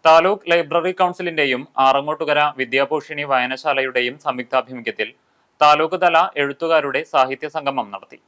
Taluk library കൗൺസിലിന്റെയും Arangottukara വിദ്യാഭൂഷണി വായനശാലയുടെയും സംയുക്താഭിമുഖ്യത്തിൽ taluk തല എഴുത്തുകാരുടെ സാഹിത്യ സംഗമം നടത്തി.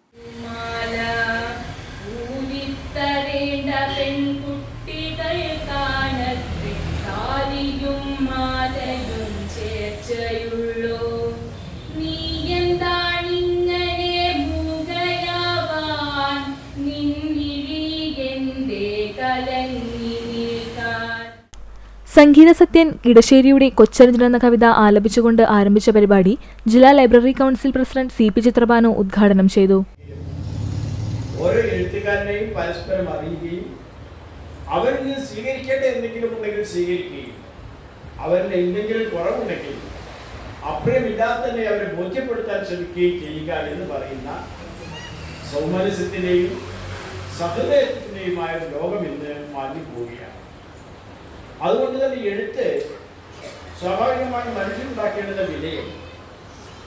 സംഗീത സത്യൻ ഇടശ്ശേരിയുടെ കൊച്ചനുജൻ എന്ന കവിത ആലപിച്ചുകൊണ്ട് ആരംഭിച്ച പരിപാടി ജില്ലാ library council president CP Chitrabhanu ഉദ്ഘാടനം ചെയ്തു. ഓരോ എഴുത്തുകാരനെയും പരസ്പരം അറിയുകയും അവരിൽ നിന്ന് സ്വീകരിക്കേണ്ട എന്തെങ്കിലും ഉണ്ടെങ്കിൽ സ്വീകരിക്കുകയും അവരിൽ എന്തെങ്കിലും കുറവുണ്ടെങ്കിൽ അപ്രിയമില്ലാതെ തന്നെ അവരെ ബോധ്യപ്പെടുത്താൻ ശ്രമിക്കുകയും ചെയ്യുക എന്ന് പറയുന്ന സൗമനസ്യത്തിന്റെയും സഹൃദയത്തിന്റെയുമായ ലോകം ഇന്ന് മാറിപ്പോവുകയാണ്. അതുകൊണ്ട് തന്നെ എഴുത്ത് സ്വാഭാവികമായി മനുഷ്യനുണ്ടാക്കേണ്ടുന്ന വിലയും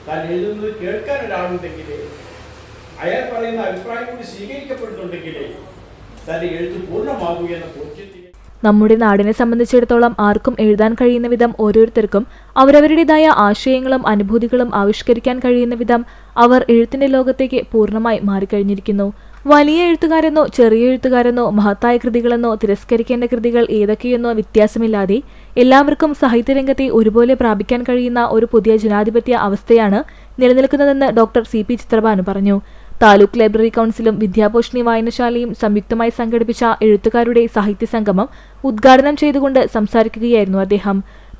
താൻ എഴുതുന്നത് കേൾക്കാൻ ഒരാളുണ്ടെങ്കിൽ അയാൾ പറയുന്ന അഭിപ്രായം കൂടി സ്വീകരിക്കപ്പെടുന്നുണ്ടെങ്കിൽ തന്റെ എഴുത്ത് പൂർണ്ണമാകൂ എന്ന ബോധ്യത്തിൽ നമ്മുടെ നാടിനെ സംബന്ധിച്ചിടത്തോളം ആർക്കും എഴുതാൻ കഴിയുന്ന വിധം ഓരോരുത്തർക്കും അവരവരുടേതായ ആശയങ്ങളും അനുഭൂതികളും ആവിഷ്കരിക്കാൻ കഴിയുന്ന വിധം അവർ എഴുത്തിന്റെ ലോകത്തേക്ക് പൂർണ്ണമായി മാറിക്കഴിഞ്ഞിരിക്കുന്നു. വലിയ എഴുത്തുകാരെന്നോ ചെറിയ എഴുത്തുകാരെന്നോ മഹത്തായ കൃതികളെന്നോ തിരസ്കരിക്കേണ്ട കൃതികൾ ഏതൊക്കെയെന്നോ വ്യത്യാസമില്ലാതെ എല്ലാവർക്കും സാഹിത്യരംഗത്തെ ഒരുപോലെ പ്രാപിക്കാൻ കഴിയുന്ന ഒരു പുതിയ ജനാധിപത്യ അവസ്ഥയാണ് നിലനിൽക്കുന്നതെന്ന് ഡോക്ടർ CP ചിത്രഭാനു പറഞ്ഞു. താലൂക്ക് ലൈബ്രറി കൗൺസിലും വിദ്യാഭൂഷണി വായനശാലയും സംയുക്തമായി സംഘടിപ്പിച്ച എഴുത്തുകാരുടെ സാഹിത്യ സംഗമം ഉദ്ഘാടനം ചെയ്തുകൊണ്ട് സംസാരിക്കുകയായിരുന്നു അദ്ദേഹം.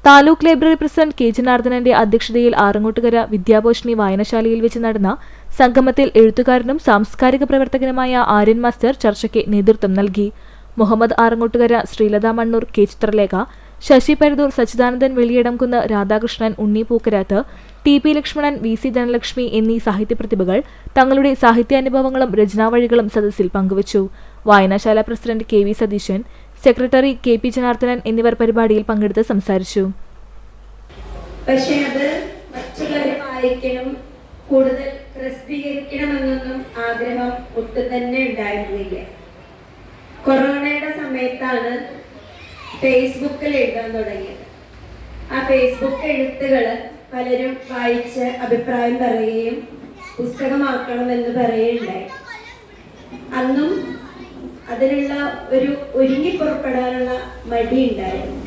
താലൂക്ക് ലൈബ്രറി പ്രസിഡന്റ് K ജനാർദ്ദനന്റെ അധ്യക്ഷതയിൽ ആറങ്ങോട്ടുകര വിദ്യാഭൂഷണി വായനശാലയിൽ വെച്ച് നടന്ന സംഗമത്തിൽ എഴുത്തുകാരനും സാംസ്കാരിക പ്രവർത്തകനുമായ ആര്യൻ മാസ്റ്റർ ചർച്ചയ്ക്ക് നേതൃത്വം നൽകി. മുഹമ്മദ് ആറങ്ങോട്ടുകര, ശ്രീലത മണ്ണൂർ, K ചിത്രലേഖ, ശശി പരദൂർ, സച്ചിദാനന്ദൻ വെളിയടംകുന്ന്, രാധാകൃഷ്ണൻ, ഉണ്ണി പൂക്കരാത്ത്, TP ലക്ഷ്മണൻ, VC ധനലക്ഷ്മി എന്നീ സാഹിത്യ പ്രതിഭകൾ തങ്ങളുടെ സാഹിത്യാനുഭവങ്ങളും രചനാവഴികളും സദസ്സിൽ പങ്കുവച്ചു. വായനശാല president KV Satheesan, secretary KP Janardhanan എന്നിവർ പരിപാടിയിൽ പങ്കെടുത്ത് സംസാരിച്ചു. പക്ഷേ അത് മറ്റുള്ളവരെ വായിക്കണം, കൂടുതൽ പ്രസിദ്ധീകരിക്കണമെന്നൊന്നും ആഗ്രഹം ഒട്ടും തന്നെ ഉണ്ടായിരുന്നില്ല. കൊറോണയുടെ സമയത്താണ് ഫേസ്ബുക്കിൽ എഴുതാൻ തുടങ്ങിയത്. ആ ഫേസ്ബുക്ക് എഴുത്തുകൾ പലരും വായിച്ച് അഭിപ്രായം പറയുകയും പുസ്തകമാക്കണമെന്ന് പറയുകയുണ്ടായി. അന്നും അതിനുള്ള ഒരു ഒരുങ്ങി പുറപ്പെടാനുള്ള മടി ഉണ്ടായിരുന്നു.